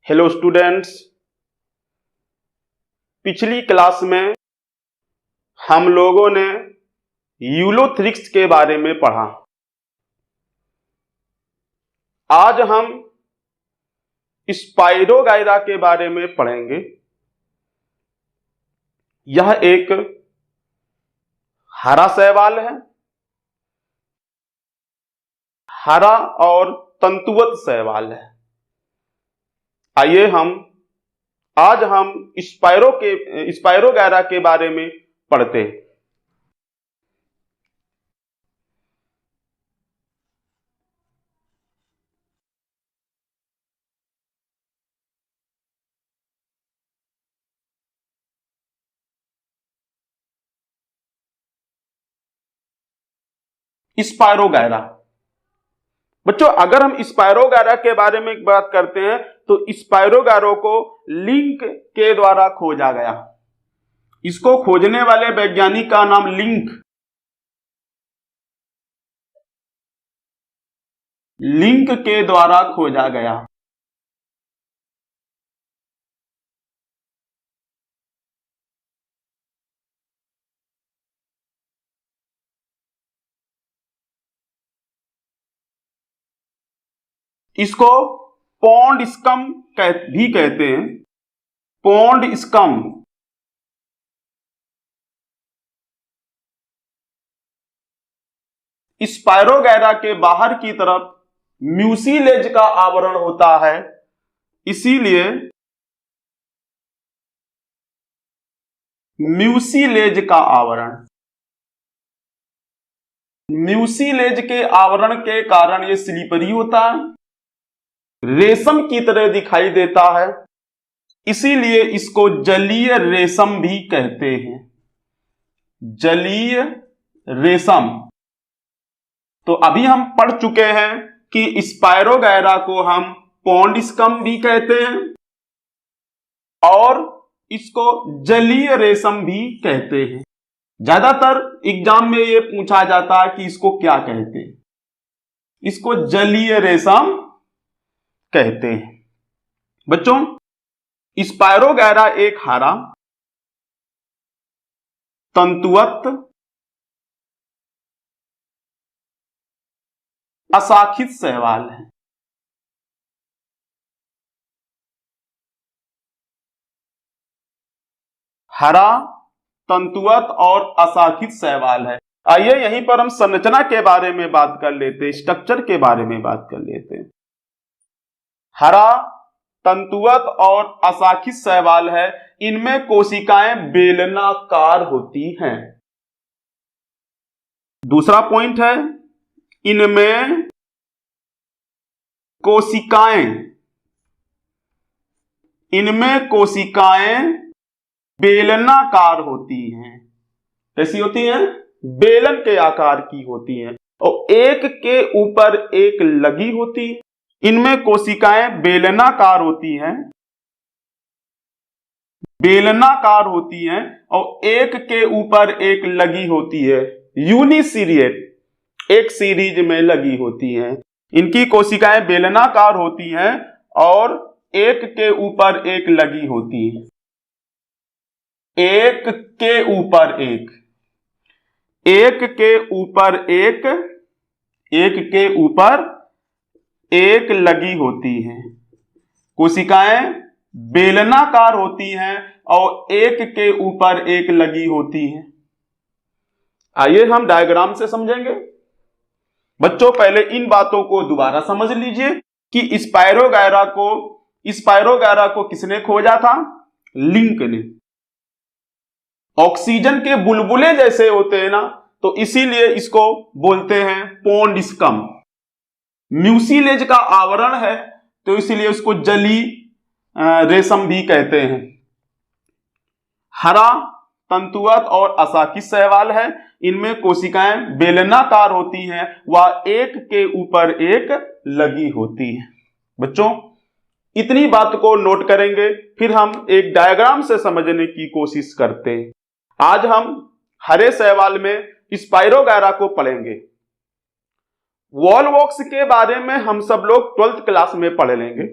Hello students, पिछली class में हम लोगों ने यूलोथ्रिक्स के बारे में पढ़ा। आज हम स्पाइरोगाइरा के बारे में पढ़ेंगे। यह एक हरा शैवाल है, हरा और तंतुवत शैवाल है। आइए आज हम स्पाइरोगाइरा के बारे में पढ़ते हैं। स्पाइरोगाइरा बच्चों, अगर हम स्पाइरोगाइरा के बारे में बात करते हैं तो स्पाइरोगाइरा को लिंक के द्वारा खोजा गया। इसको खोजने वाले वैज्ञानिक का नाम लिंक के द्वारा खोजा गया। इसको पॉन्ड स्कम भी कहते हैं। पॉन्ड स्कम स्पाइरोगाइरा के बाहर की तरफ म्यूसिलेज का आवरण होता है, इसीलिए म्यूसिलेज के आवरण के कारण यह स्लिपरी होता है, रेशम की तरह दिखाई देता है, इसीलिए इसको जलीय रेशम भी कहते हैं। जलीय रेशम। तो अभी हम पढ़ चुके हैं कि स्पाइरोगाइरा को हम पॉन्ड स्कम भी कहते हैं और इसको जलीय रेशम भी कहते हैं। ज्यादातर एग्जाम में यह पूछा जाता है कि इसको क्या कहते हैं। इसको जलीय रेशम कहते हैं। बच्चों, स्पाइरोगाइरा एक हरा तंतुवत अशाखित शैवाल है। हरा तंतुवत और अशाखित शैवाल है। आइए यहीं पर हम संरचना के बारे में बात कर लेते हैं, स्ट्रक्चर के बारे में बात कर लेते हैं। हरा तंतुवत और अशाखित शैवाल है। इनमें कोशिकाएं बेलनाकार होती हैं। दूसरा पॉइंट है, इनमें कोशिकाएं बेलनाकार होती हैं। कैसी होती हैं? बेलन के आकार की होती हैं और एक के ऊपर एक लगी होती है। इनमें कोशिकाएं बेलनाकार होती हैं और एक के ऊपर एक लगी होती है। यूनिसीरिएट, एक सीरीज में लगी होती हैं। इनकी कोशिकाएं बेलनाकार होती हैं और एक के ऊपर एक लगी होती है। एक के ऊपर एक लगी होती हैं। कोशिकाएं बेलनाकार होती हैं और एक के ऊपर एक लगी होती हैं। आइए हम डायग्राम से समझेंगे। बच्चों, पहले इन बातों को दोबारा समझ लीजिए कि स्पाइरोगाइरा को किसने खोजा था? लिंक ने। ऑक्सीजन के बुलबुले जैसे होते हैं ना, तो इसीलिए इसको बोलते हैं पॉन्ड स्कम। म्यूसिलेज का आवरण है तो इसीलिए उसको जली रेशम भी कहते हैं। हरा तंतुवत और अशाखित शैवाल है। इनमें कोशिकाएं बेलनाकार होती हैं, वह एक के ऊपर एक लगी होती हैं। बच्चों, इतनी बात को नोट करेंगे, फिर हम एक डायग्राम से समझने की कोशिश करते हैं। आज हम हरे शैवाल में स्पाइरोगाइरा को पढ़ेंगे। वॉलवॉक्स के बारे में हम सब लोग 12th क्लास में पढ़ लेंगे।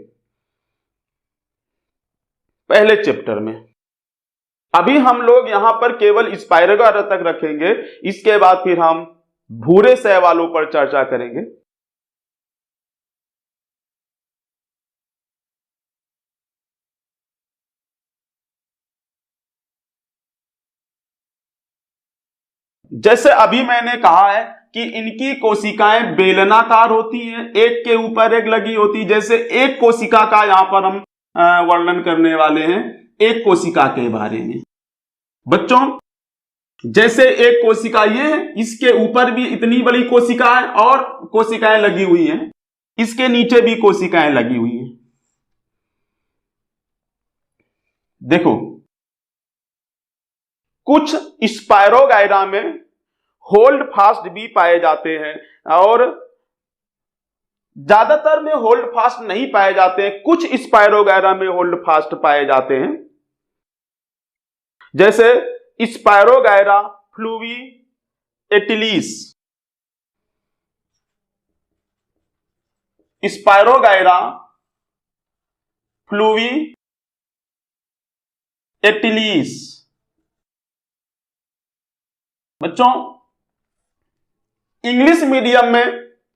पहले चैप्टर में। अभी हम लोग यहां पर केवल स्पाइरोगायरा तक रखेंगे, इसके बाद फिर हम भूरे शैवालों पर चर्चा करेंगे। जैसे अभी मैंने कहा है कि इनकी कोशिकाएं बेलनाकार होती हैं, एक के ऊपर एक लगी होती। जैसे एक कोशिका का यहां पर हम वर्णन करने वाले हैं, एक कोशिका के बारे में। बच्चों, जैसे एक कोशिका ये है, इसके ऊपर भी इतनी बड़ी कोशिका है और कोशिकाएं लगी हुई हैं, इसके नीचे भी कोशिकाएं लगी हुई हैं। देखो, कुछ स्पाइरोगायरा में होल्ड फास्ट भी पाए जाते हैं और ज्यादातर में होल्ड फास्ट नहीं पाए जाते हैं। कुछ स्पाइरोगायरा में होल्ड फास्ट पाए जाते हैं, जैसे स्पाइरोगायरा फ्लूविएटिलिस, स्पाइरोगायरा फ्लूविएटिलिस। बच्चों, इंग्लिश मीडियम में,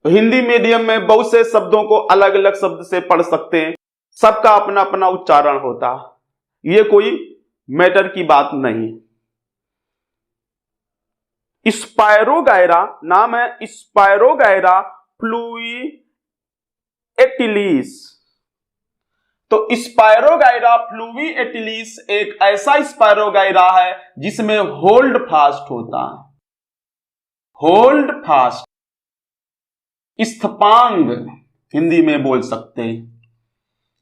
हिंदी मीडियम में बहुत से शब्दों को अलग अलग शब्द से पढ़ सकते हैं, सबका अपना अपना उच्चारण होता है, यह कोई मैटर की बात नहीं। स्पाइरोगायरा नाम है, स्पाइरोगायरा फ्लूविएटिलिस। तो स्पाइरोगायरा फ्लूविएटिलिस एक ऐसा स्पाइरोगायरा है जिसमें होल्ड फास्ट होता है। होल्ड फास्ट, स्थपांग हिंदी में बोल सकते हैं,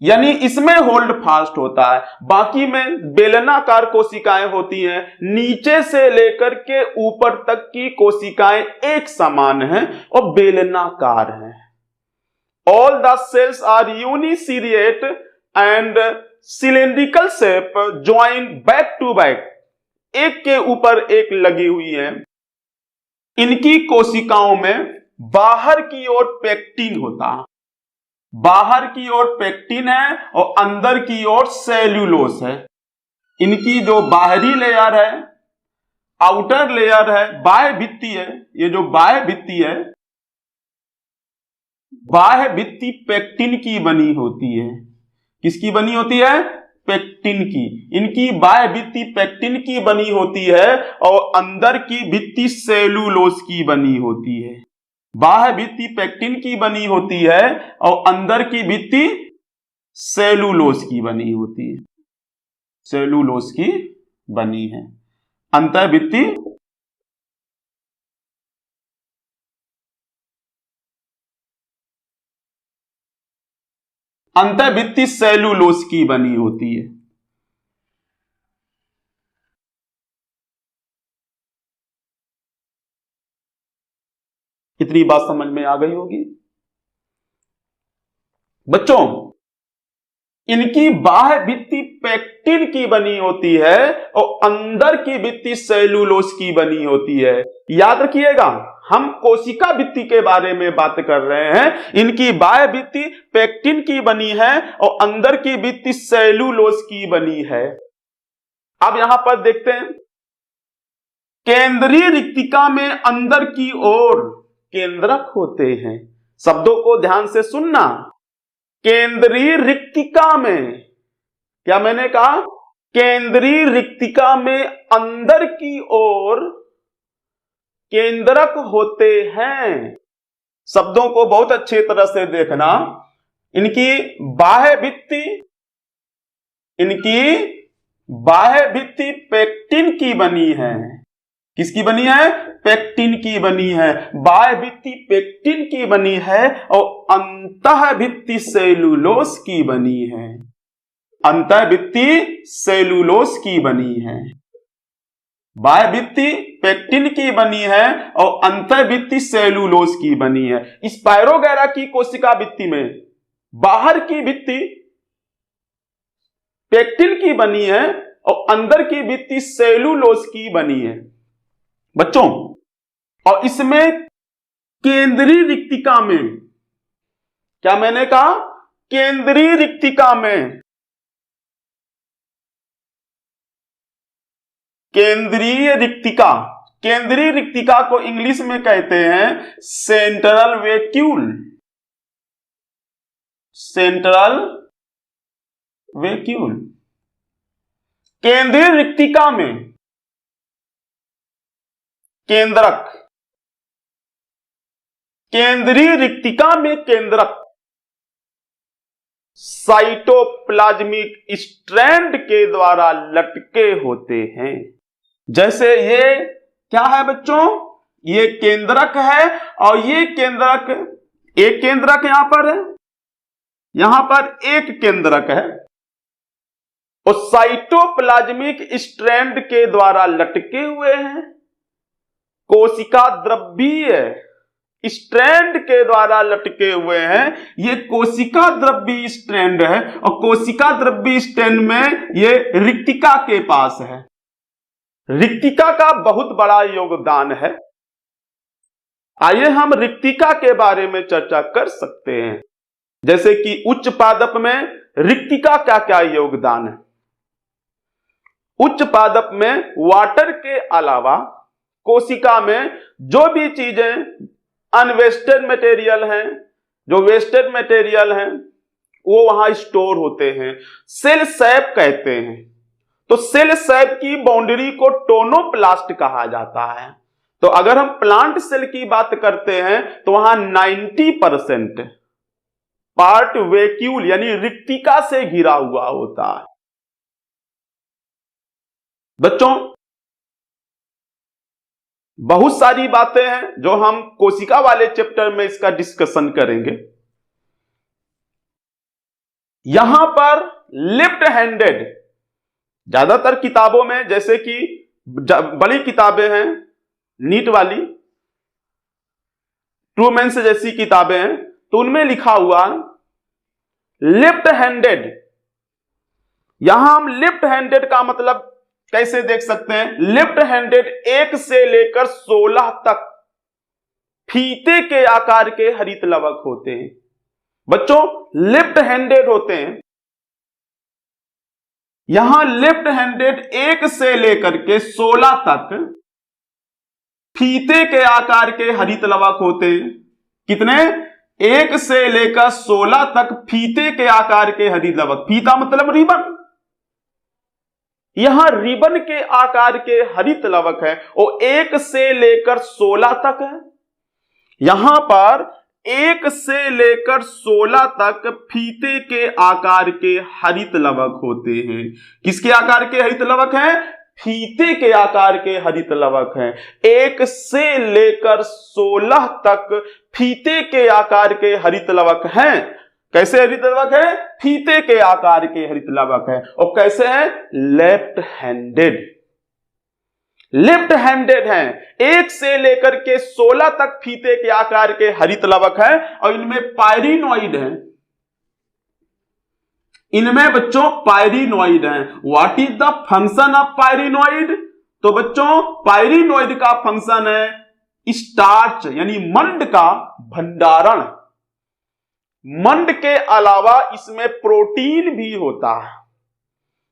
यानी इसमें होल्ड फास्ट होता है। बाकी में बेलनाकार कोशिकाएं होती हैं, नीचे से लेकर के ऊपर तक की कोशिकाएं एक समान हैं और बेलनाकार हैं। All the cells are uniseriate and cylindrical shape, join back to back, एक के ऊपर एक लगी हुई है। इनकी कोशिकाओं में बाहर की ओर पेक्टिन होता है, बाहर की ओर पेक्टिन है और अंदर की ओर सेल्यूलोस है। इनकी जो बाहरी लेयर है, आउटर लेयर है, बाह्य भित्ति है, ये जो बाह्य भित्ति है, बाह्य भित्ति पेक्टिन की बनी होती है। किसकी बनी होती है? पेक्टिन की। इनकी बाह्य भित्ति पेक्टिन की बनी होती है और अंदर की भित्ति सेल्यूलोस की बनी होती है। बाह्य भित्ति पेक्टिन की बनी होती है और अंदर की भित्ति सेल्यूलोस की बनी होती है, सेल्यूलोस की बनी है। अंतर भित्ति अंतःभित्ति सेल्यूलोस की बनी होती है। इतनी बात समझ में आ गई होगी बच्चों। इनकी बाह्य भित्ति पेक्टिन की बनी होती है और अंदर की भित्ति सेल्यूलोस की बनी होती है। याद रखिएगा, हम कोशिका भित्ति के बारे में बात कर रहे हैं। इनकी बाह्य भित्ति पेक्टिन की बनी है और अंदर की भित्ति सेल्यूलोस की बनी है। अब यहां पर देखते हैं, केंद्रीय रिक्तिका में अंदर की ओर केंद्रक होते हैं। शब्दों को ध्यान से सुनना। केंद्रीय रिक्तिका में, क्या मैंने कहा? केंद्रीय रिक्तिका में अंदर की ओर केंद्रक होते हैं। शब्दों को बहुत अच्छी तरह से देखना। इनकी बाह्य भित्ति पेक्टिन की बनी है। किसकी बनी है? पेक्टिन की बनी है। बाह्य भित्ति पेक्टिन की बनी है और अंतः भित्ति सेल्यूलोस की बनी है। अंतः भित्ति सेल्यूलोस की बनी है। बाह्य भित्ति पेक्टिन की बनी है और अंतः भित्ति सेल्यूलोस की बनी है। स्पाइरोगैरा की कोशिका भित्ति में बाहर की भित्ति पेक्टिन की बनी है और अंदर की भित्ति सेल्यूलोस की बनी है बच्चों। और इसमें केंद्रीय रिक्तिका में, क्या मैंने कहा? केंद्रीय रिक्तिका में केंद्रीय रिक्तिका। केंद्रीय रिक्तिका को इंग्लिश में कहते हैं सेंट्रल वैक्यूल। Central vacuole. केंद्रीय रिक्तिका में केंद्रक, केंद्रीय रिक्तिका में केंद्रक साइटोप्लाज्मिक स्ट्रैंड के द्वारा लटके होते हैं। जैसे ये क्या है बच्चों, ये केंद्रक है और ये केंद्रक, एक केंद्रक यहां पर है, यहां पर एक केंद्रक है और साइटोप्लाज्मिक स्ट्रैंड के द्वारा लटके हुए हैं। कोशिका द्रव्यीय स्ट्रैंड के द्वारा लटके हुए हैं। ये कोशिका द्रव्यीय स्ट्रैंड है और कोशिका द्रव्यीय स्ट्रैंड में ये रिक्तिका के पास है। रिक्तिका का बहुत बड़ा योगदान है। आइए हम रिक्तिका के बारे में चर्चा कर सकते हैं, जैसे कि उच्च पादप में रिक्तिका का क्या योगदान है। उच्च पादप में वाटर के अलावा कोशिका में जो भी चीजें अनवेस्टेड मटेरियल हैं, जो वेस्टेड मटेरियल हैं, वो वहां स्टोर होते हैं। सेल सैप कहते हैं। तो सेल सैप की बाउंड्री को टोनोप्लास्ट कहा जाता है। तो अगर हम प्लांट सेल की बात करते हैं तो वहां 90% पार्ट वैक्यूल यानी रिक्तिका से घिरा हुआ होता है। बच्चों, बहुत सारी बातें हैं जो हम कोशिका वाले चैप्टर में इसका डिस्कशन करेंगे। यहां पर लेफ्ट हैंडेड, ज्यादातर किताबों में, जैसे कि बड़ी किताबें हैं नीट वाली, ट्रूमैन जैसी किताबें हैं, तो उनमें लिखा हुआ लेफ्ट हैंडेड। यहां हम लेफ्ट हैंडेड का मतलब कैसे देख सकते हैं। लेफ्ट हैंडेड 1 से लेकर 16 तक फीते के आकार के हरित लवक होते हैं। बच्चों, लेफ्ट हैंडेड होते हैं। यहां लेफ्ट हैंडेड 1 से लेकर के 16 तक फीते के आकार के हरित लवक होते हैं। कितने? 1 से लेकर 16 तक फीते के आकार के हरित लवक। फीता मतलब रिबन। यहां रिबन के आकार के हरित लवक है, वो 1 से लेकर 16 तक है। यहां पर 1 से लेकर 16 तक फीते के आकार के हरित लवक होते हैं। किसके आकार के हरित लवक हैं? फीते के आकार के हरित लवक हैं। 1 से लेकर 16 तक फीते के आकार के हरित लवक हैं। कैसे हरित लवक है? फीते के आकार के हरित लवक है। और कैसे है? Left handed. लेफ्ट हैंडेड हैं। 1 से लेकर के 16 तक फीते के आकार के हरित लवक है और इनमें पायरिनोइड है। इनमें बच्चों पायरिनोइड है। What is the function of pyrenoid? तो बच्चों, पायरिनोइड का फंक्शन है स्टार्च यानी मंड का भंडारण। मंड के अलावा इसमें प्रोटीन भी होता है।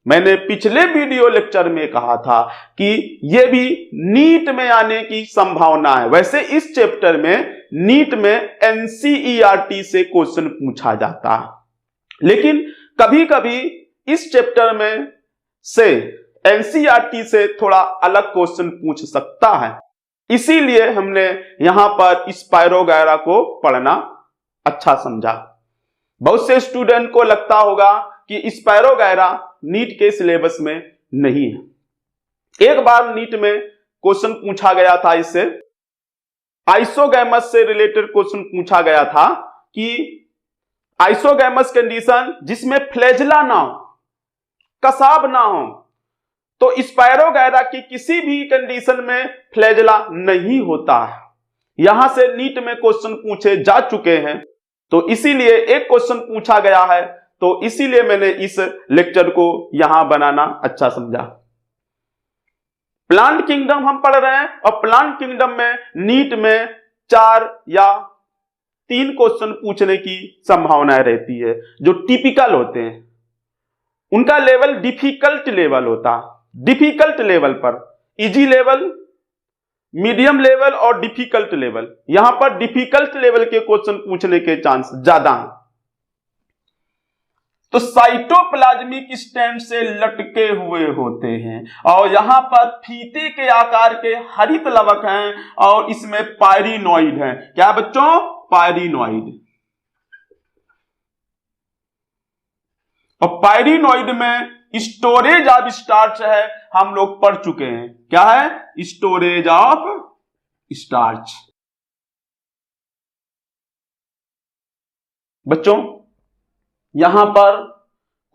मैंने पिछले वीडियो लेक्चर में कहा था कि यह भी नीट में आने की संभावना है। वैसे इस चैप्टर में नीट में एनसीईआरटी से क्वेश्चन पूछा जाता है, लेकिन कभी कभी इस चैप्टर में से एनसीईआरटी से थोड़ा अलग क्वेश्चन पूछ सकता है। इसीलिए हमने यहां पर स्पायरोगैरा को पढ़ना अच्छा समझा। बहुत से स्टूडेंट को लगता होगा कि स्पायरोगैरा नीट के सिलेबस में नहीं है। एक बार नीट में क्वेश्चन पूछा गया था, इससे आइसोगैमस से रिलेटेड क्वेश्चन पूछा गया था कि आइसोगैमस कंडीशन जिसमें फ्लैजेला ना हो, कसाब ना हो, तो स्पायरोगैरा की किसी भी कंडीशन में फ्लैजेला नहीं होता है। यहां से नीट में क्वेश्चन पूछे जा चुके हैं, तो इसीलिए एक क्वेश्चन पूछा गया है, तो इसीलिए मैंने इस लेक्चर को यहां बनाना अच्छा समझा। प्लांट किंगडम हम पढ़ रहे हैं और प्लांट किंगडम में नीट में 4 या 3 क्वेश्चन पूछने की संभावनाएं रहती है जो टिपिकल होते हैं। उनका लेवल डिफिकल्ट लेवल होता है। डिफिकल्ट लेवल पर इजी लेवल, मीडियम लेवल और डिफिकल्ट लेवल। यहां पर डिफिकल्ट लेवल के क्वेश्चन पूछने के चांस ज्यादा हैं। तो साइटोप्लाज्मिक स्टेम से लटके हुए होते हैं और यहां पर फीते के आकार के हरित लवक हैं और इसमें पायरिनॉइड है। क्या बच्चों? पायरिनॉइड। और पायरिनॉइड में स्टोरेज ऑफ स्टार्च है, हम लोग पढ़ चुके हैं। क्या है? Storage of starch. बच्चों यहां पर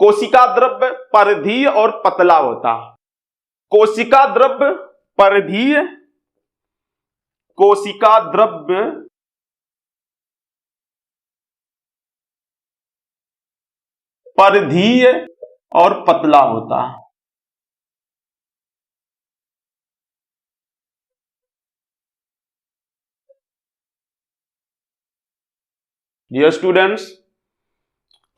कोशिका द्रव्य परिधीय और पतला होता है। कोशिका द्रव्य परिधीय, कोशिका द्रव्य परिधीय और पतला होता है। डियर स्टूडेंट्स,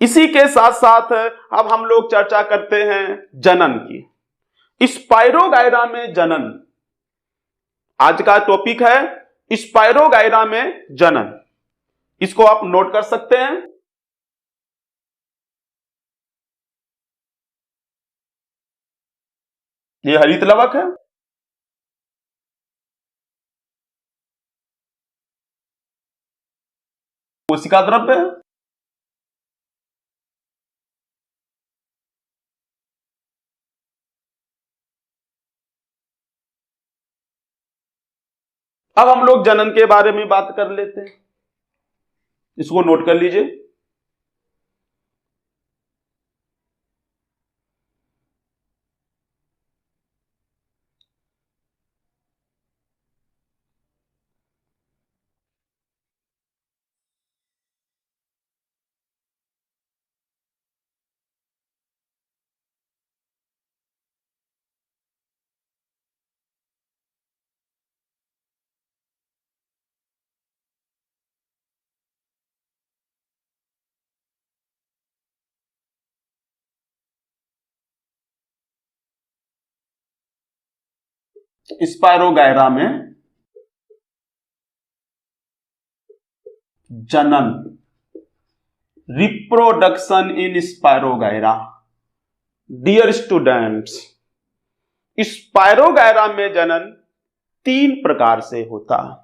इसी के साथ साथ अब हम लोग चर्चा करते हैं जनन की। स्पाइरोगायरा में जनन आज का टॉपिक है। स्पाइरोगायरा में जनन, इसको आप नोट कर सकते हैं। ये हरित लवक है। कोशिका द्रव्य है। अब हम लोग जनन के बारे में बात कर लेते हैं, इसको नोट कर लीजिए। स्पाइरोगायरा में जनन, reproduction in spirogyra. Dear students, spirogyra में जनन 3 प्रकार से होता है।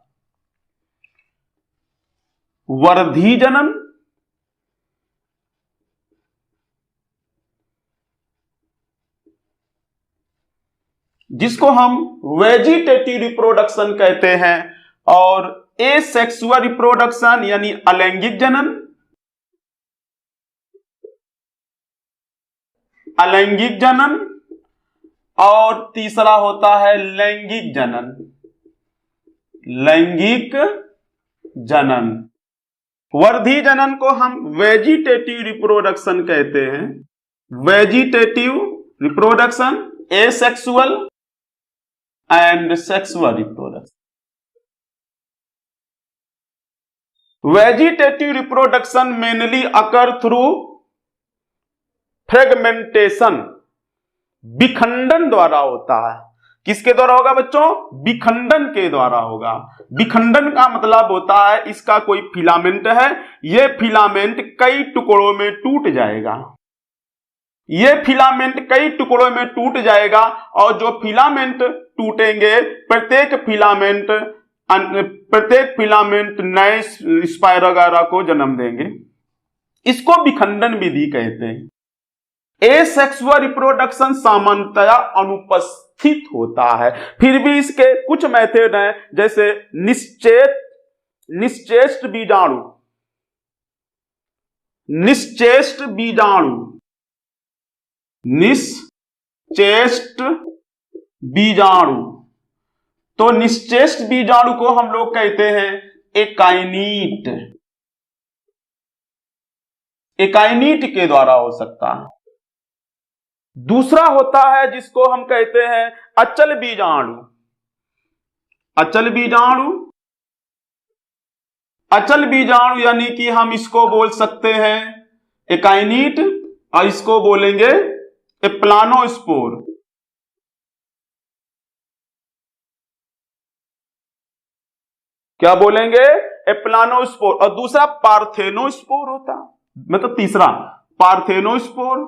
वर्धी जनन, जिसको हम वेजिटेटिव रिप्रोडक्शन कहते हैं, और एसेक्सुअल रिप्रोडक्शन यानी अलैंगिक जनन, अलैंगिक जनन, और तीसरा होता है लैंगिक जनन, लैंगिक जनन। वर्धी जनन को हम वेजिटेटिव रिप्रोडक्शन कहते हैं। Vegetative reproduction, asexual and sexual reproduction. Vegetative reproduction mainly occur through fragmentation, विखंडन द्वारा होता है। किसके द्वारा होगा बच्चों? विखंडन के द्वारा होगा। विखंडन का मतलब होता है इसका कोई फिलामेंट है, यह फिलामेंट कई टुकड़ों में टूट जाएगा। यह फिलामेंट कई टुकड़ों में टूट जाएगा और जो फिलामेंट टूटेंगे, प्रत्येक फिलामेंट नए स्पाइरोगायरा को जन्म देंगे। इसको विखंडन विधि कहते हैं। एसेक्सुअल रिप्रोडक्शन सामान्यतया अनुपस्थित होता है, फिर भी इसके कुछ मेथड हैं, जैसे निश्चेष्ट बीजाणु, निश्चेष्ट बीजाणु, निश्चेष्ट बीजाणु। तो निश्चेष्ट बीजाणु को हम लोग कहते हैं एकाइनीट। एकाइनीट के द्वारा हो सकता है। दूसरा होता है जिसको हम कहते हैं अचल बीजाणु। अचल बीजाणु, अचल बीजाणु यानी कि हम इसको बोल सकते हैं एकाइनीट और इसको बोलेंगे प्लानोस्पोर। क्या बोलेंगे? एप्लानोस्पोर। और दूसरा पार्थेनोस्पोर होता, मतलब तीसरा पार्थेनोस्पोर।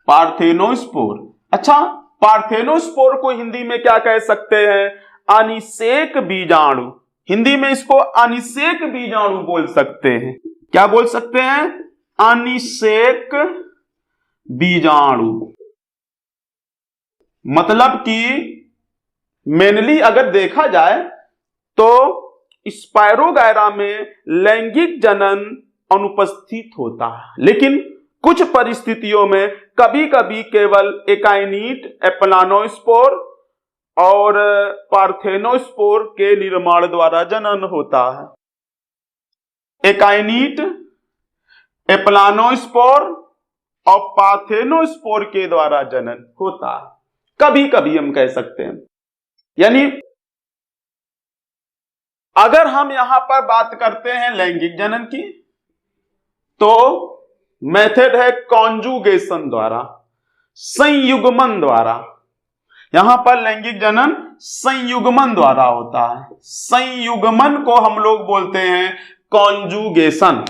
पार्थेनोस्पोर। अच्छा, पार्थेनोस्पोर को हिंदी में क्या कह सकते हैं? अनिषेक बीजाणु। हिंदी में इसको अनिषेक बीजाणु बोल सकते हैं। क्या बोल सकते हैं? अनिषेक बीजाणु। मतलब कि मेनली अगर देखा जाए तो स्पायरोगायरा में लैंगिक जनन अनुपस्थित होता है, लेकिन कुछ परिस्थितियों में कभी कभी केवल एकाइनीट, एप्लानोस्पोर और पार्थेनोस्पोर के निर्माण द्वारा जनन होता है। एकाइनीट, एप्लानोस्पोर और पार्थेनोस्पोर के द्वारा जनन होता है, कभी कभी हम कह सकते हैं। यानी अगर हम यहां पर बात करते हैं लैंगिक जनन की, तो मेथड है कॉन्जुगेशन द्वारा, संयुग्मन द्वारा। यहां पर लैंगिक जनन संयुग्मन द्वारा होता है। संयुग्मन को हम लोग बोलते हैं कॉन्जुगेशन।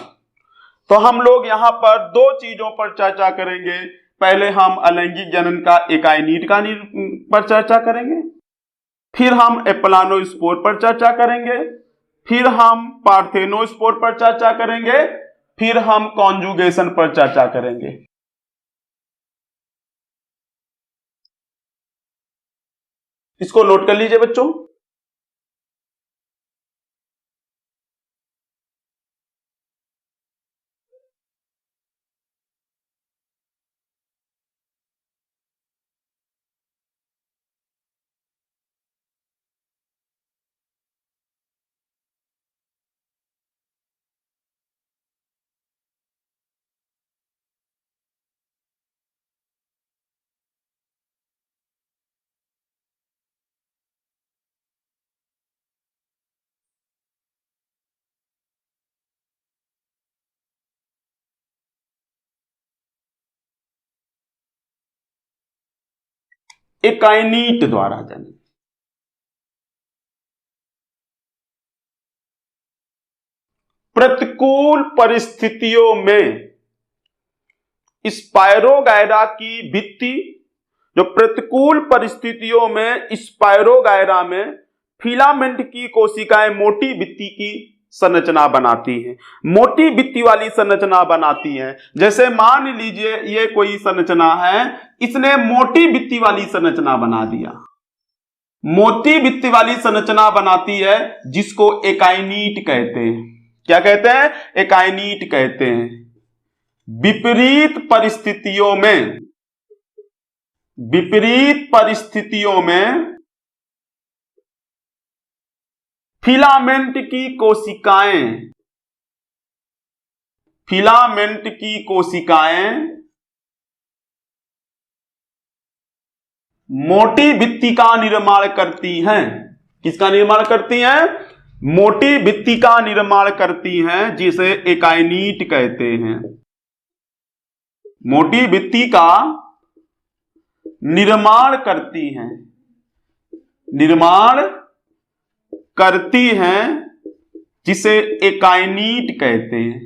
तो हम लोग यहां पर दो चीजों पर चर्चा करेंगे। पहले हम अलैंगिक जनन का एकाइनीट का पर चर्चा करेंगे, फिर हम एप्लानोस्पोर पर चर्चा करेंगे, फिर हम पार्थेनोस्पोर पर चर्चा करेंगे, फिर हम कॉन्जुगेशन पर चर्चा करेंगे। इसको नोट कर लीजिए बच्चों। एकाइनीट द्वारा जनन। प्रतिकूल परिस्थितियों में स्पायरोगायरा की भित्ति, जो प्रतिकूल परिस्थितियों में स्पायरोगायरा में फिलामेंट की कोशिकाएं मोटी भित्ति की संरचना बनाती हैं, मोटी भित्ति वाली संरचना बनाती हैं। जैसे मान लीजिए ये कोई संरचना है, इसने मोटी भित्ति वाली संरचना बना दिया, मोटी भित्ति वाली संरचना बनाती है, जिसको एकाइनीट कहते हैं। क्या कहते हैं? एकाइनीट कहते हैं। विपरीत परिस्थितियों में, विपरीत परिस्थितियों में फिलामेंट की कोशिकाएं, फिलामेंट की कोशिकाएं मोटी भित्ति का निर्माण करती हैं। किसका निर्माण करती हैं? मोटी भित्ति का निर्माण करती हैं, जिसे एकाइनीट कहते हैं। मोटी भित्ति का निर्माण करती हैं, निर्माण करती हैं, जिसे एकाइनीट कहते हैं,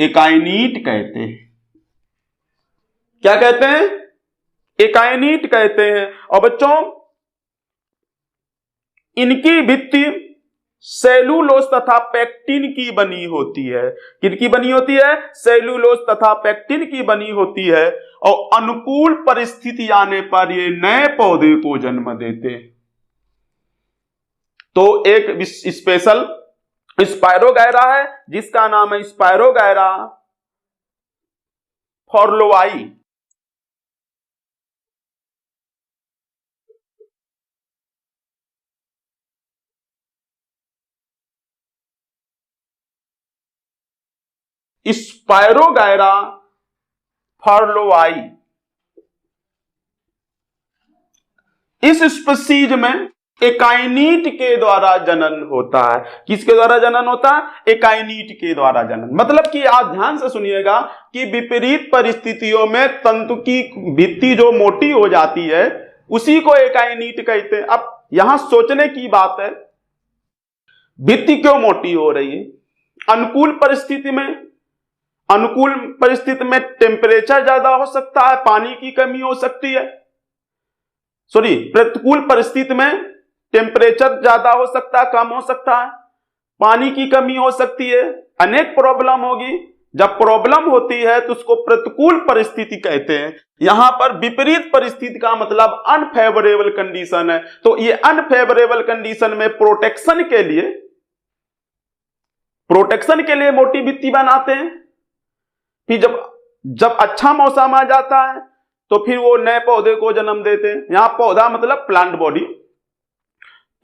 एकाइनीट कहते हैं। क्या कहते हैं? एकाइनीट कहते हैं। और बच्चों, इनकी भित्ति सेलुलोज तथा पेक्टिन की बनी होती है। किनकी बनी होती है? सेलुलोज तथा पेक्टिन की बनी होती है। और अनुकूल परिस्थिति आने पर ये नए पौधे को जन्म देते हैं। तो एक स्पेशल स्पायरोगायरा है, जिसका नाम है स्पायरोगायरा फॉर्लोवाई। स्पायरोगायरा फॉर्लोवाई। इस स्पीशीज में एकाइनीट के द्वारा जनन होता है। किसके द्वारा जनन होता है? एकाइनीट के द्वारा जनन। मतलब कि आप ध्यान से सुनिएगा कि विपरीत परिस्थितियों में तंतु की भित्ति जो मोटी हो जाती है, उसी को एकाइनीट कहते हैं। अब यहां सोचने की बात है, भित्ति क्यों मोटी हो रही है? अनुकूल परिस्थिति में टेम्परेचर ज्यादा हो सकता है, पानी की कमी हो सकती है। सॉरी, प्रतिकूल परिस्थिति में टेम्परेचर ज्यादा हो सकता है, कम हो सकता है, पानी की कमी हो सकती है, अनेक प्रॉब्लम होगी। जब प्रॉब्लम होती है तो उसको प्रतिकूल परिस्थिति कहते हैं। यहां पर विपरीत परिस्थिति का मतलब अनफेवरेबल कंडीशन है। तो ये अनफेवरेबल कंडीशन में प्रोटेक्शन के लिए मोटी भित्ति बनाते हैं। फिर जब अच्छा मौसम आ जाता है तो फिर वो नए पौधे को जन्म देते हैं। यहां पौधा मतलब प्लांट बॉडी।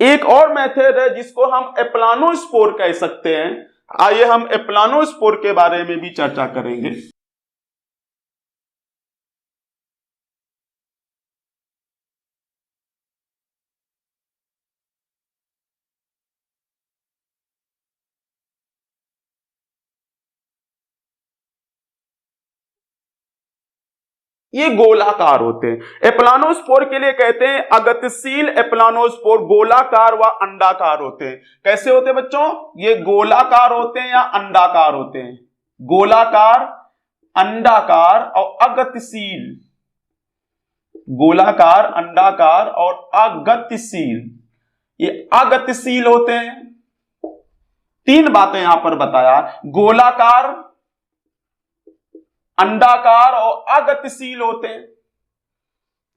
एक और मेथड है जिसको हम एप्लानोस्पोर कह सकते हैं। आइए हम एप्लानोस्पोर के बारे में भी चर्चा करेंगे। ये गोलाकार होते हैं। एप्लानोस्पोर के लिए कहते हैं अगतिशील एप्लानोस्पोर गोलाकार व अंडाकार होते हैं। कैसे होते हैं बच्चों? ये गोलाकार होते हैं या अंडाकार होते हैं? गोलाकार, अंडाकार और अगतिशील। गोलाकार, अंडाकार और अगतिशील। ये अगतिशील होते हैं। तीन बातें यहां पर बताया, गोलाकार, अंडाकार और अगतिशील होते हैं।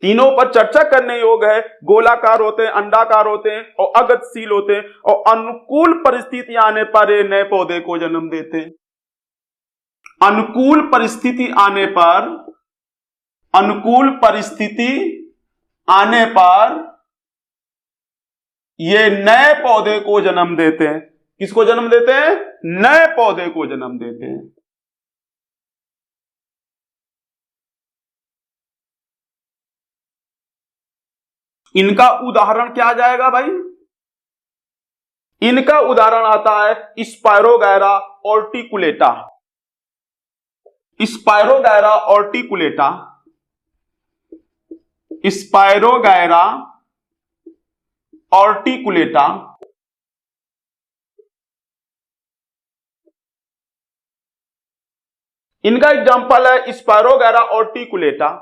तीनों पर चर्चा करने योग्य है। गोलाकार होते हैं, अंडाकार होते हैं और अगतिशील होते हैं, और अनुकूल परिस्थिति आने पर ये नए पौधे को जन्म देते हैं। अनुकूल परिस्थिति आने पर ये नए पौधे को जन्म देते हैं। किसको जन्म देते हैं? नए पौधे को जन्म देते हैं। इनका उदाहरण क्या आ जाएगा भाई? इनका उदाहरण आता है spirogyra articulata. Spirogyra articulata, spirogyra articulata. इनका एग्जांपल है स्पायरोगैरा ऑर्टिकुलेटा।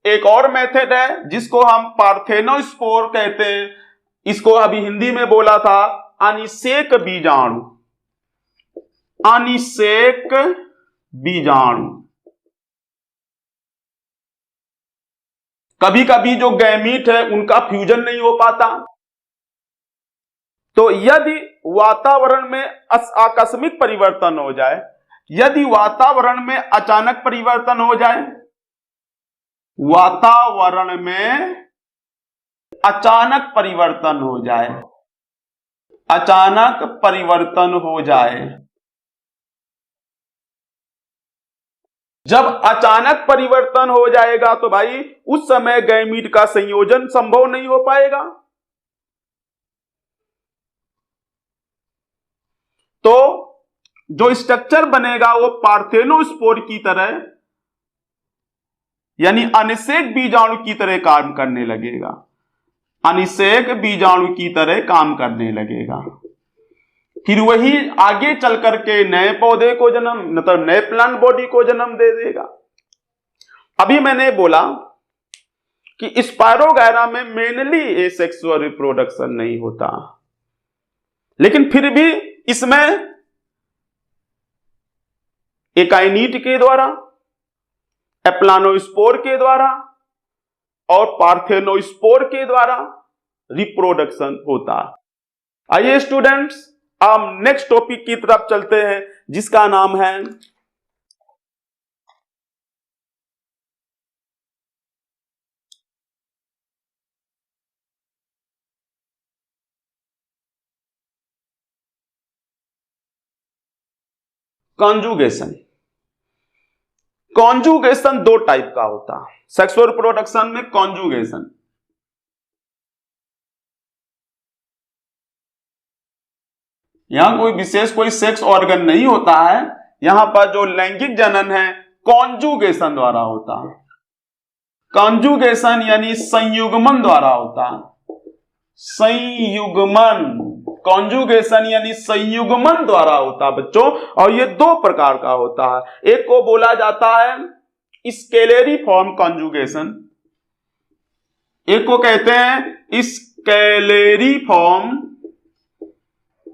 एक और मेथड है जिसको हम पार्थेनोस्पोर कहते हैं। इसको अभी हिंदी में बोला था अनिषेक बीजाणु। अनिषेक बीजाणु। कभी कभी जो गैमीट है उनका फ्यूजन नहीं हो पाता, तो यदि वातावरण में आकस्मिक परिवर्तन हो जाए, यदि वातावरण में अचानक परिवर्तन हो जाए, वातावरण में अचानक परिवर्तन हो जाए, अचानक परिवर्तन हो जाए, जब अचानक परिवर्तन हो जाएगा तो भाई उस समय गैमीट का संयोजन संभव नहीं हो पाएगा। तो जो स्ट्रक्चर बनेगा वो पार्थेनोस्पोर की तरह, यानी अनिषेक बीजाणु की तरह काम करने लगेगा। अनिषेक बीजाणु की तरह काम करने लगेगा। फिर वही आगे चल करके नए पौधे को जन्म, मतलब नए प्लांट बॉडी को जन्म दे देगा। अभी मैंने बोला कि स्पायरोगैरा में मेनली एसेक्सुअल रिप्रोडक्शन नहीं होता, लेकिन फिर भी इसमें एकाइनीट के द्वारा, एप्लानोस्पोर के द्वारा और पार्थेनोस्पोर के द्वारा रिप्रोडक्शन होता। आइए स्टूडेंट्स, अब नेक्स्ट टॉपिक की तरफ चलते हैं जिसका नाम है कॉन्जुगेशन। कॉन्जुगेशन दो टाइप का होता है सेक्सुअल रिप्रोडक्शन में। कॉन्जुगेशन यहां कोई विशेष कोई सेक्स ऑर्गन नहीं होता है, यहां पर जो लैंगिक जनन है कॉन्जुगेशन द्वारा होता है। कॉन्जुगेशन यानी संयुग्मन द्वारा होता है। संयुग्मन, कॉन्जुगेशन यानी संयुग्मन द्वारा होता है बच्चों। और ये दो प्रकार का होता है, एक को बोला जाता है स्केलेरी फॉर्म कॉन्जुगेशन, एक को कहते हैं स्केलेरी फॉर्म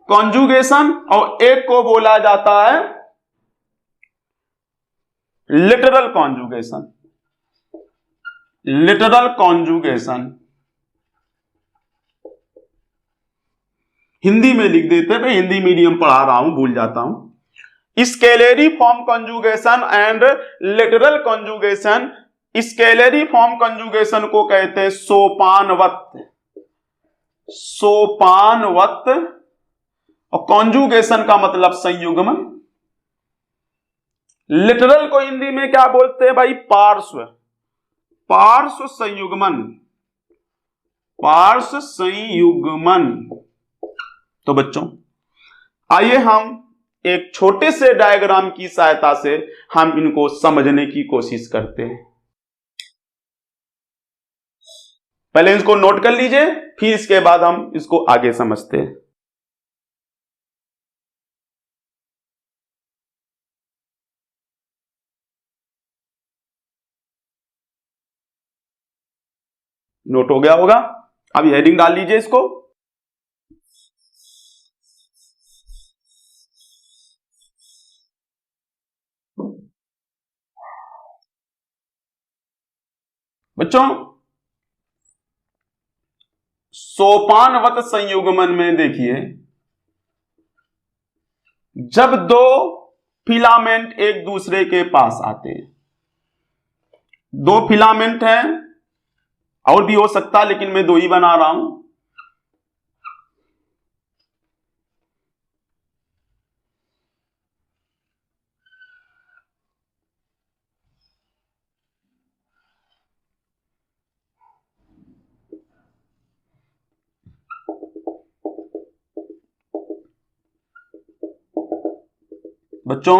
कॉन्जुगेशन, और एक को बोला जाता है literal conjugation. Literal conjugation Hindi में लिख देते हैं, मैं हिंदी मीडियम पढ़ा रहा हूं, भूल जाता हूं। Scalariform conjugation and lateral conjugation. Scalariform conjugation को कहते हैं सोपानवत, सोपानवत, और कॉन्जुगेशन का मतलब संयुग्मन। लिटरल को हिंदी में क्या बोलते हैं भाई? पार्श्व, पार्श्व संयुग्मन, पार्श्व संयुग्मन। तो बच्चों आइए हम एक छोटे से डायग्राम की सहायता से हम इनको समझने की कोशिश करते हैं। पहले इसको नोट कर लीजिए, फिर इसके बाद हम इसको आगे समझते हैं। नोट हो गया होगा? अब हेडिंग डाल लीजिए इसको। बच्चों सोपानवत संयुग्मन में देखिए, जब दो फिलामेंट एक दूसरे के पास आते हैं, दो फिलामेंट हैं, और भी हो सकता है लेकिन मैं दो ही बना रहा हूं। बच्चों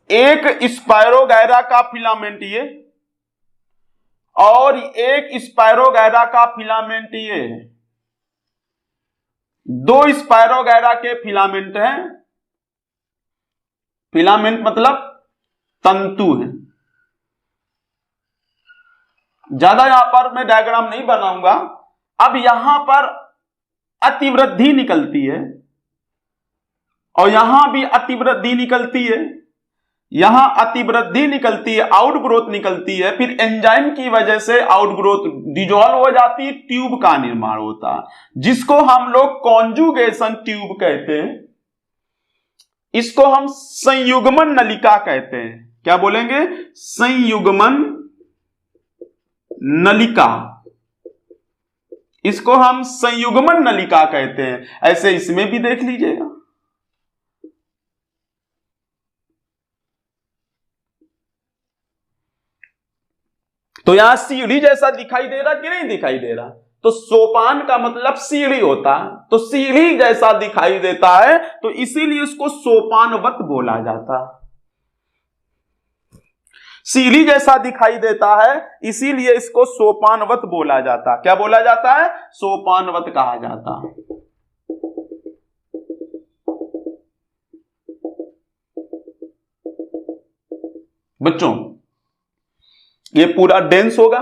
एक स्पायरोगैरा का फिलामेंट ये, और एक स्पायरोगैरा का फिलामेंट ये है। दो स्पायरोगैरा के फिलामेंट हैं, फिलामेंट मतलब तंतु है। ज्यादा यहां पर मैं डायग्राम नहीं बनाऊंगा। अब यहां पर अतिवृद्धि निकलती है, और यहां भी अतिवृद्धि निकलती है, यहां अतिवृद्धि निकलती है, आउटग्रोथ निकलती है, फिर एंजाइम की वजह से आउटग्रोथ डिजोल्व हो जाती है, ट्यूब का निर्माण होता है, जिसको हम लोग कॉन्जुगेशन ट्यूब कहते हैं। इसको हम संयुग्मन नलिका कहते हैं। क्या बोलेंगे? संयुग्मन नलिका। इसको हम संयुग्मन नलिका कहते हैं। ऐसे इसमें भी देख लीजिएगा। तो यहां सीढ़ी जैसा दिखाई दे रहा कि नहीं दिखाई दे रहा? तो सोपान का मतलब सीढ़ी होता है, तो सीढ़ी जैसा दिखाई देता है, तो इसीलिए इसको सोपानवत बोला जाता है। सीढ़ी जैसा दिखाई देता है, इसीलिए इसको सोपानवत बोला जाता है। क्या बोला जाता है? सोपानवत कहा जाता है। बच्चों ये पूरा डेंस होगा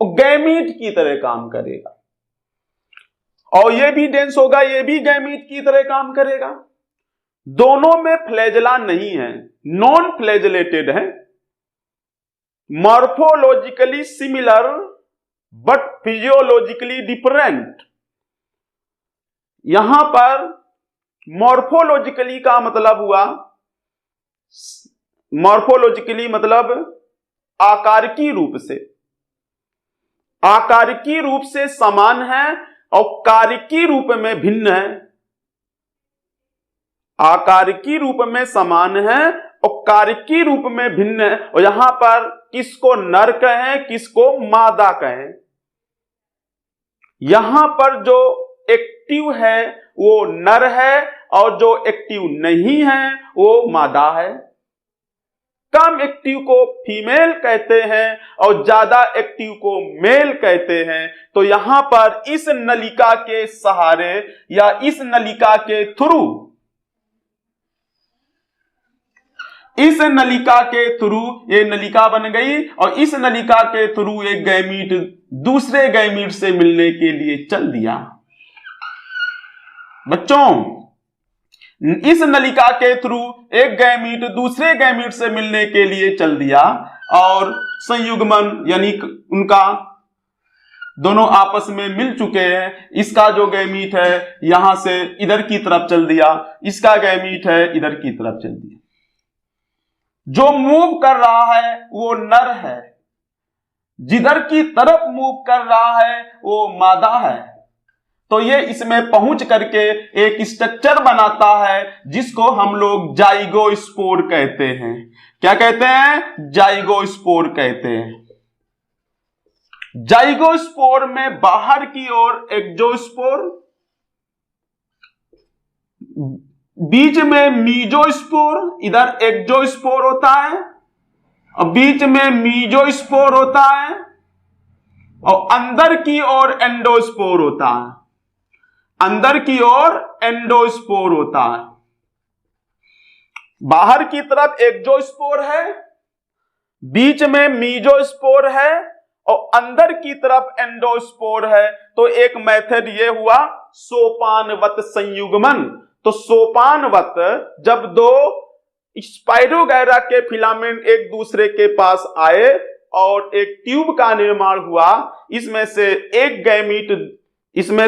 और गैमीट की तरह काम करेगा, और ये भी डेंस होगा, ये भी गैमीट की तरह काम करेगा। दोनों में फ्लैजेला नहीं है, नॉन फ्लैजेलेटेड है, morphologically similar but physiologically different. यहां पर मॉर्फोलॉजिकली का मतलब हुआ, मॉर्फोलॉजिकली मतलब आकारिकी रूप से, आकारिकी रूप से समान है और कारिकी रूप में भिन्न है। आकारिकी रूप में समान है और कारिकी रूप में भिन्न है। और यहां पर किसको नर कहें, किसको मादा कहें? यहां पर जो एक्टिव है वो नर है, और जो एक्टिव नहीं है वो मादा है। कम एक्टिव को फीमेल कहते हैं और ज्यादा एक्टिव को मेल कहते हैं। तो यहां पर इस नलिका के सहारे या इस नलिका के थ्रू, इस नलिका के थ्रू ये नलिका बन गई और इस नलिका के थ्रू एक गैमीट दूसरे गैमीट से मिलने के लिए चल दिया। बच्चों, इस नलिका के थ्रू एक गैमीट दूसरे गैमीट से मिलने के लिए चल दिया और संयुग्मन यानी उनका दोनों आपस में मिल चुके हैं। इसका जो गैमीट है यहां से इधर की तरफ चल दिया, इसका गैमीट है इधर की तरफ चल दिया। जो मूव कर रहा है वो नर है, जिधर की तरफ मूव कर रहा है वो मादा है। तो ये इसमें पहुंच करके एक स्ट्रक्चर बनाता है जिसको हम लोग जाइगोस्पोर कहते हैं। क्या कहते हैं? जाइगोस्पोर कहते हैं। जाइगोस्पोर में बाहर की ओर एक्सोस्पोर, बीच में मीजोस्पोर, इधर एक्सोस्पोर होता है और बीच में मीजोस्पोर होता है और अंदर की ओर एंडोस्पोर होता है। अंदर की ओर एंडोस्पोर होता है। बाहर की तरफ एक्सोस्पोर है, बीच में मीजोस्पोर है और अंदर की तरफ एंडोस्पोर है। तो एक मेथड ये हुआ सोपानवत संयुग्मन। तो सोपानवत, जब दो स्पाइरोगैरा के फिलामेंट एक दूसरे के पास आए और एक ट्यूब का निर्माण हुआ, इसमें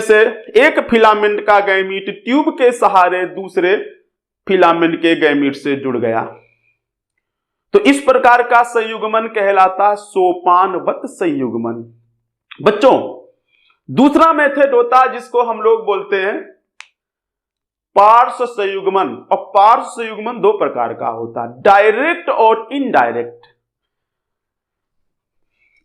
से एक फिलामेंट का गैमीट ट्यूब के सहारे दूसरे फिलामेंट के गैमीट से जुड़ गया। तो इस प्रकार का संयुग्मन कहलाता है सोपानवत संयुग्मन। बच्चों, दूसरा मेथड होता है जिसको हम लोग बोलते हैं पार्श्व संयुग्मन। और पार्श्व संयुग्मन दो प्रकार का होता है, डायरेक्ट और इनडायरेक्ट।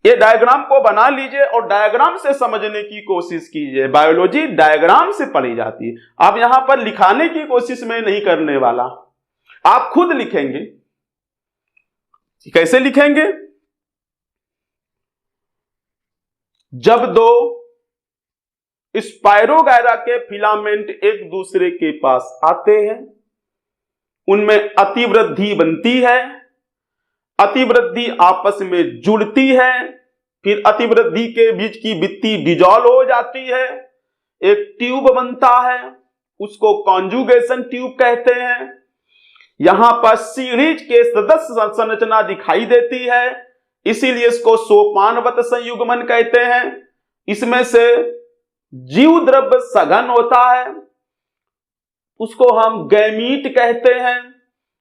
ये डायग्राम को बना लीजिए और डायग्राम से समझने की कोशिश कीजिए। बायोलॉजी डायग्राम से पढ़ी जाती है। आप यहां पर लिखाने की कोशिश में नहीं करने वाला, आप खुद लिखेंगे। कैसे लिखेंगे? जब दो स्पाइरोगैरा के फिलामेंट एक दूसरे के पास आते हैं, उनमें अतिवृद्धि बनती है, अतिवृद्धि आपस में जुड़ती है, फिर अतिवृद्धि के बीच की भित्ति डिजॉल्व हो जाती है, एक ट्यूब बनता है, उसको कॉन्जुगेशन ट्यूब कहते हैं। यहां पर सीरीज के सदस्य संरचना दिखाई देती है, इसीलिए इसको सोपानवत संयुग्मन कहते हैं। इसमें से जीव द्रव्य सघन होता है, उसको हम गैमीट कहते हैं।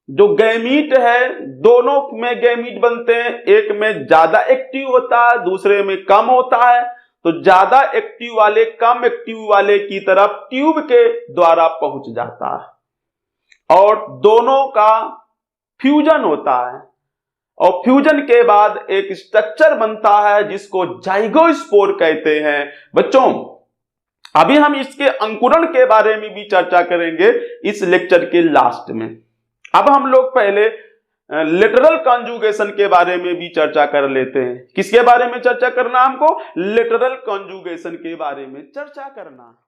जो गैमीट है, दोनों में गैमीट बनते हैं, एक में ज्यादा एक्टिव होता है, दूसरे में कम होता है। तो ज्यादा एक्टिव वाले कम एक्टिव वाले की तरफ ट्यूब के द्वारा पहुंच जाता है और दोनों का फ्यूजन होता है और फ्यूजन के बाद एक स्ट्रक्चर बनता है जिसको जाइगोस्पोर कहते हैं। बच्चों, अभी हम इसके अंकुरण के बारे में भी चर्चा करेंगे इस लेक्चर के लास्ट में। अब हम लोग पहले लेटरल कॉन्जुगेशन के बारे में भी चर्चा कर लेते हैं। किसके बारे में चर्चा करना? हमको लेटरल कॉन्जुगेशन के बारे में चर्चा करना।